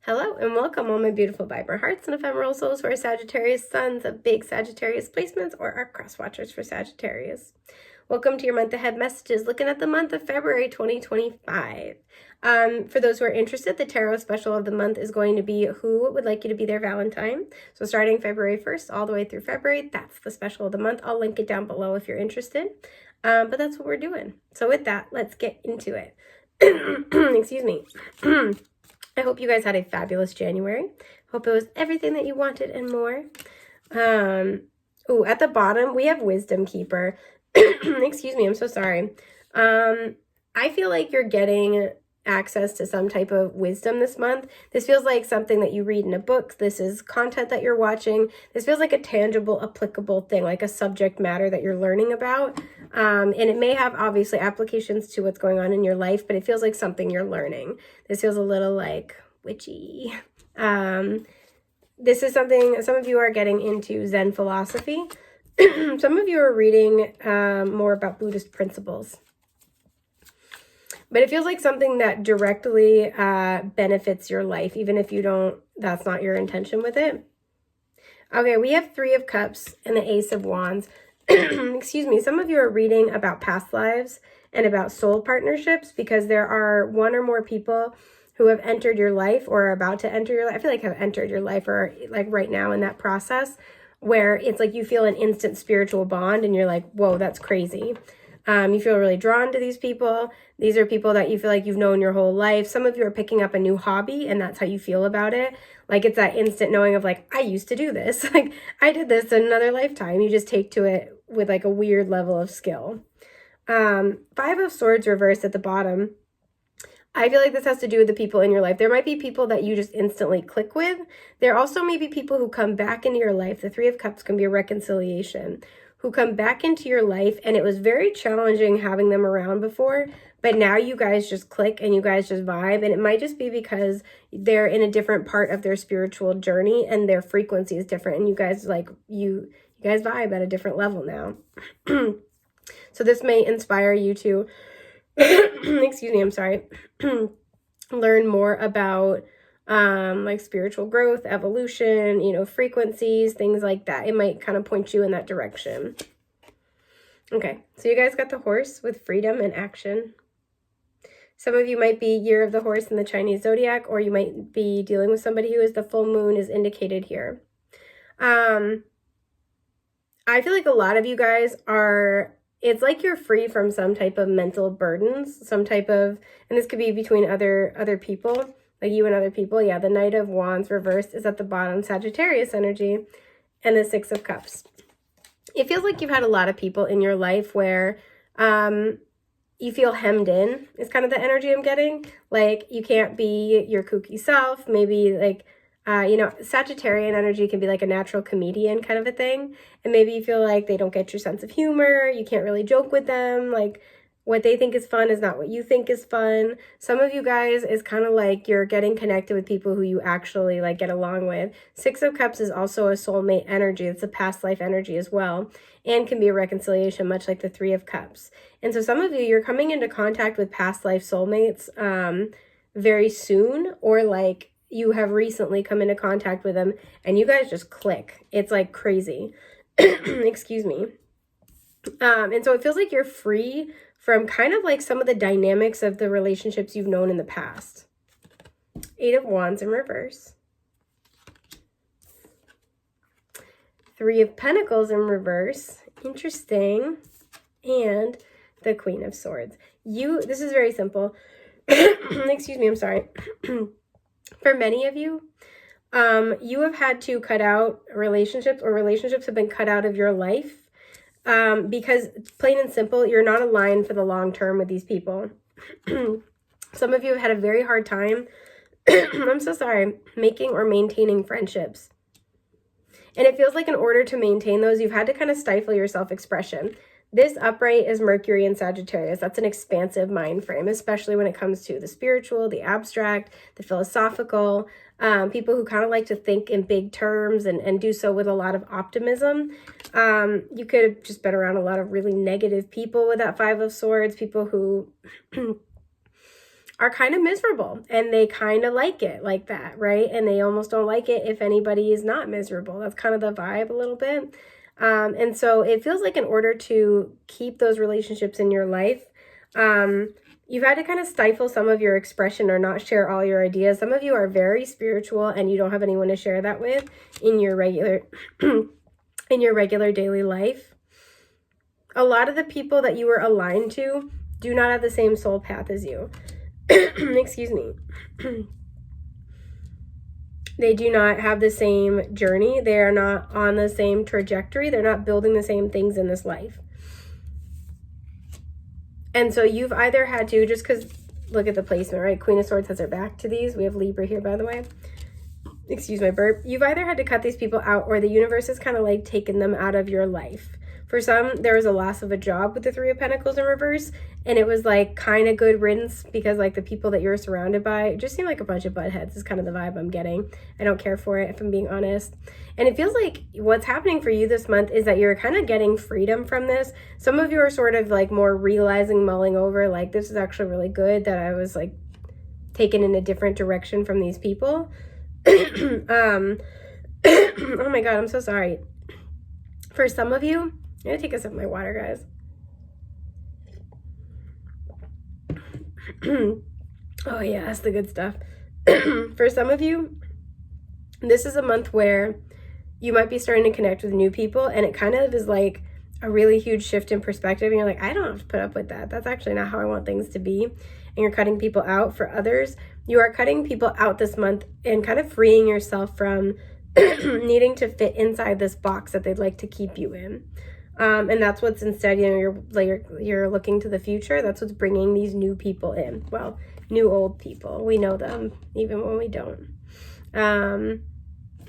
Hello and welcome, all my beautiful vibrant hearts and ephemeral souls who are Sagittarius suns of big Sagittarius placements or are cross watchers for Sagittarius. Welcome to your month ahead messages, looking at the month of February 2025. For those who are interested, the tarot special of the month is going to be who would like you to be their Valentine. So starting February 1st all the way through February, that's the special of the month. I'll link it down below if you're interested. But that's what we're doing. So with that, let's get into it. Excuse me. I hope you guys had a fabulous January. Hope it was everything that you wanted and more. At the bottom, we have Wisdom Keeper. Excuse me, I'm so sorry. I feel like you're getting access to some type of wisdom this month. This feels like something that you read in a book. This is content that you're watching. This feels like a tangible, applicable thing, like a subject matter that you're learning about. And it may have obviously applications to what's going on in your life, but it feels like something you're learning. This feels a little like witchy. This is something, some of you are getting into Zen philosophy. Some of you are reading more about Buddhist principles. But it feels like something that directly benefits your life, even if you don't, that's not your intention with it. Okay, we have Three of Cups and the Ace of Wands. Excuse me, some of you are reading about past lives and about soul partnerships because there are one or more people who have entered your life or are about to enter your life. I feel like have entered your life or like right now in that process where it's like you feel an instant spiritual bond and you're like, whoa, that's crazy. You feel really drawn to these people. These are people that you feel like you've known your whole life. Some of you are picking up a new hobby and that's how you feel about it. Like it's that instant knowing of like, I used to do this. Like I did this in another lifetime. You just take to it with like a weird level of skill. Five of Swords reversed at the bottom. I feel like this has to do with the people in your life. There might be people that you just instantly click with. There also may be people who come back into your life. The Three of Cups can be a reconciliation, who come back into your life, and it was very challenging having them around before, but now you guys just click and you guys just vibe, and it might just be because they're in a different part of their spiritual journey and their frequency is different, and you guys like you guys vibe at a different level now. So this may inspire you to excuse me, I'm sorry, learn more about like spiritual growth, evolution, frequencies, things like that. It might kind of point you in that direction. Okay, so you guys got the Horse with freedom and action. Some of you might be Year of the Horse in the Chinese zodiac, or you might be dealing with somebody who is the full moon is indicated here. I feel like a lot of you guys are, it's like you're free from some type of mental burdens, some type of, and this could be between other people, like you and other people. Yeah, the Knight of Wands reversed is at the bottom, Sagittarius energy, and the Six of Cups. It feels like you've had a lot of people in your life where you feel hemmed in is kind of the energy I'm getting. Like you can't be your kooky self, maybe like, Sagittarian energy can be like a natural comedian kind of a thing. And maybe you feel like they don't get your sense of humor. You can't really joke with them. Like what they think is fun is not what you think is fun. Some of you guys is kind of like you're getting connected with people who you actually like get along with. Six of Cups is also a soulmate energy. It's a past life energy as well, and can be a reconciliation, much like the Three of Cups. And so some of you, you're coming into contact with past life soulmates very soon, or like you have recently come into contact with them and you guys just click. It's like crazy. Excuse me. And so it feels like you're free from kind of like some of the dynamics of the relationships you've known in the past. Eight of Wands in reverse. Three of Pentacles in reverse. Interesting. And the Queen of Swords. This is very simple. Excuse me, I'm sorry. For many of you, you have had to cut out relationships, or relationships have been cut out of your life because plain and simple, you're not aligned for the long term with these people. Some of you have had a very hard time, I'm so sorry, making or maintaining friendships. And it feels like in order to maintain those, you've had to kind of stifle your self-expression. This upright is Mercury in Sagittarius. That's an expansive mind frame, especially when it comes to the spiritual, the abstract, the philosophical, people who kind of like to think in big terms and do so with a lot of optimism. You could have just been around a lot of really negative people with that Five of Swords, people who are kind of miserable, and they kind of like it like that, right? And they almost don't like it if anybody is not miserable. That's kind of the vibe a little bit. And so it feels like in order to keep those relationships in your life, you've had to kind of stifle some of your expression or not share all your ideas. Some of you are very spiritual and you don't have anyone to share that with in your regular in your regular daily life. A lot of the people that you were aligned to do not have the same soul path as you. Excuse me. They do not have the same journey. They are not on the same trajectory. They're not building the same things in this life. And so you've either had to, just because, look at the placement, right? Queen of Swords has her back to these. We have Libra here, by the way. Excuse my burp. You've either had to cut these people out, or the universe has kind of like taken them out of your life. For some, there was a loss of a job with the Three of Pentacles in reverse, and it was like kind of good riddance because like the people that you were surrounded by just seem like a bunch of buttheads is kind of the vibe I'm getting. I don't care for it, if I'm being honest. And it feels like what's happening for you this month is that you're kind of getting freedom from this. Some of you are sort of like more realizing, mulling over, like this is actually really good that I was like taken in a different direction from these people. Oh my God, I'm so sorry. For some of you, I'm gonna take a sip of my water, guys. Oh yeah, that's the good stuff. For some of you, this is a month where you might be starting to connect with new people, and it kind of is like a really huge shift in perspective, and you're like, I don't have to put up with that. That's actually not how I want things to be. And you're cutting people out. For others, you are cutting people out this month and kind of freeing yourself from needing to fit inside this box that they'd like to keep you in. And that's what's instead, you know, you're looking to the future. That's what's bringing these new people in. Well, new old people. We know them even when we don't.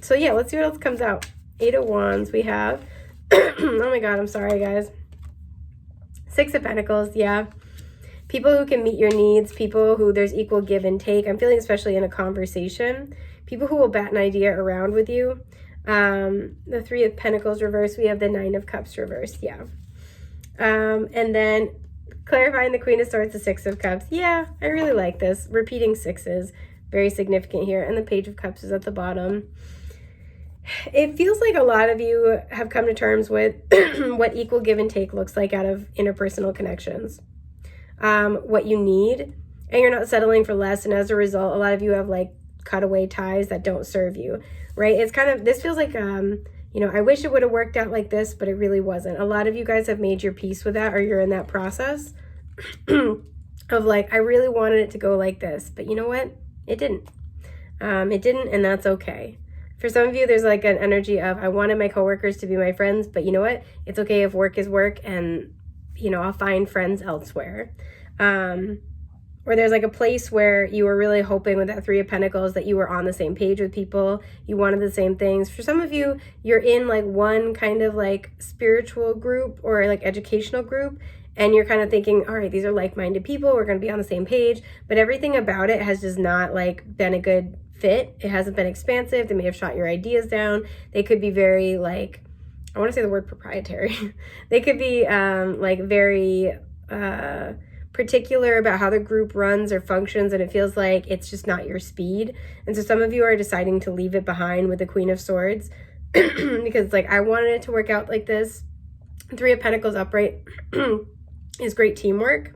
So yeah, let's see what else comes out. 8 of Wands we have. Oh my God, I'm sorry, guys. 6 of Pentacles, yeah. People who can meet your needs, people who there's equal give and take. I'm feeling especially in a conversation. People who will bat an idea around with you. The 3 of Pentacles reverse, we have the 9 of Cups reverse, yeah. And then clarifying the Queen of Swords, the 6 of Cups. Yeah, I really like this. Repeating sixes, very significant here. And the Page of Cups is at the bottom. It feels like a lot of you have come to terms with what equal give and take looks like out of interpersonal connections. What you need, and you're not settling for less. And as a result, a lot of you have like cutaway ties that don't serve you, right? It's kind of, this feels like, you know, I wish it would have worked out like this, but it really wasn't. A lot of you guys have made your peace with that, or you're in that process of like, I really wanted it to go like this, but you know what? It didn't. It didn't, and that's okay. For some of you, there's like an energy of, I wanted my coworkers to be my friends, but you know what? It's okay if work is work, and, you know, I'll find friends elsewhere. Or there's like a place where you were really hoping with that 3 of Pentacles that you were on the same page with people. You wanted the same things. For some of you, you're in like one kind of like spiritual group or like educational group, and you're kind of thinking, all right, these are like-minded people. We're going to be on the same page. But everything about it has just not like been a good fit. It hasn't been expansive. They may have shot your ideas down. They could be very like, I want to say the word proprietary. They could be like very particular about how the group runs or functions, and it feels like it's just not your speed. And so some of you are deciding to leave it behind with the Queen of Swords because like, I wanted it to work out like this. 3 of Pentacles upright is great teamwork.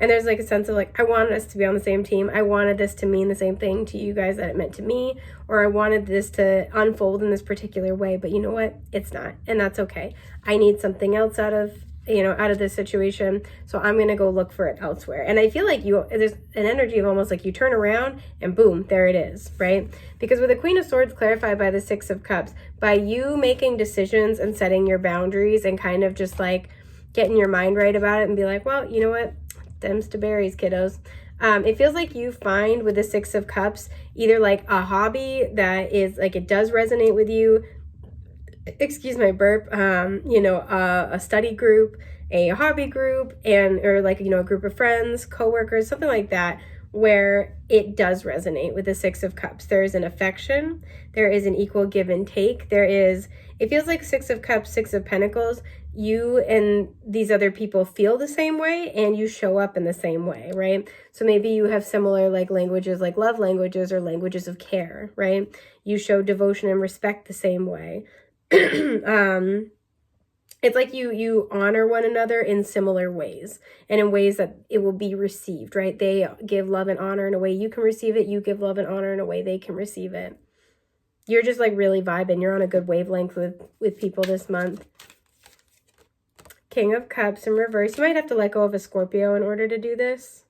And there's like a sense of like, I wanted us to be on the same team. I wanted this to mean the same thing to you guys that it meant to me, or I wanted this to unfold in this particular way, but you know what? It's not, and that's okay. I need something else out of this situation, so I'm going to go look for it elsewhere. And I feel like there's an energy of almost like you turn around and boom, there it is, right? Because with the Queen of Swords clarified by the 6 of Cups, by you making decisions and setting your boundaries and kind of just like getting your mind right about it and be like, well, you know what? Them's to berries, kiddos. It feels like you find with the 6 of Cups, either like a hobby that is like, it does resonate with you, excuse my burp, you know, a study group, a hobby group, or like, you know, a group of friends, coworkers, something like that, where it does resonate with the 6 of Cups. There is an affection, there is an equal give and take, it feels like 6 of Cups, 6 of Pentacles, you and these other people feel the same way and you show up in the same way, right? So maybe you have similar like languages, like love languages or languages of care, right? You show devotion and respect the same way. It's like you honor one another in similar ways and in ways that it will be received, right? They give love and honor in a way you can receive it. You give love and honor in a way they can receive it. You're just like really vibing. You're on a good wavelength with people this month. King of Cups in reverse. You might have to let go of a Scorpio in order to do this.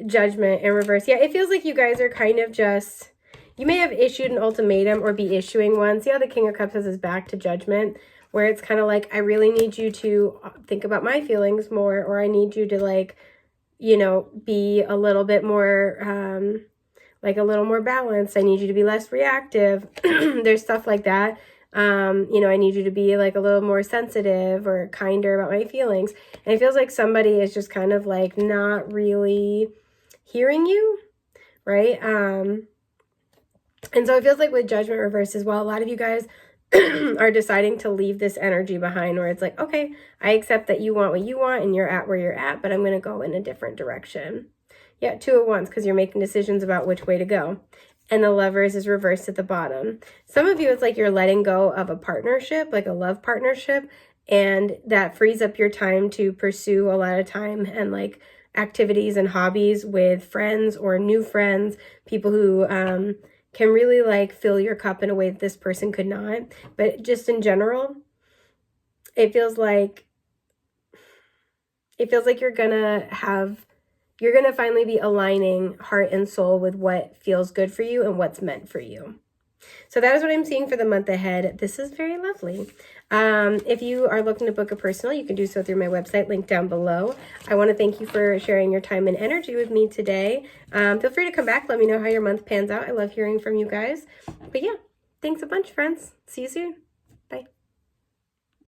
Judgment in reverse. Yeah, it feels like you guys are kind of just... You may have issued an ultimatum or be issuing one. See how the King of Cups has his back to Judgment, where it's kind of like, I really need you to think about my feelings more, or I need you to like, you know, be a little bit more, like a little more balanced. I need you to be less reactive. There's stuff like that. You know, I need you to be like a little more sensitive or kinder about my feelings. And it feels like somebody is just kind of like not really hearing you, right? And so it feels like with Judgment reverse as well, a lot of you guys are deciding to leave this energy behind where it's like, okay, I accept that you want what you want and you're at where you're at, but I'm going to go in a different direction. Yeah, 2 of Wands, because you're making decisions about which way to go. And the Lovers is reversed at the bottom. Some of you, it's like you're letting go of a partnership, like a love partnership, and that frees up your time to pursue a lot of time and like activities and hobbies with friends or new friends, people who can really like fill your cup in a way that this person could not. But just in general, it feels like you're gonna finally be aligning heart and soul with what feels good for you and what's meant for you. So that is what I'm seeing for the month ahead. This is very lovely. If you are looking to book a personal, you can do so through my website, linked down below. I want to thank you for sharing your time and energy with me today. Feel free to come back. Let me know how your month pans out. I love hearing from you guys. But yeah, thanks a bunch, friends. See you soon.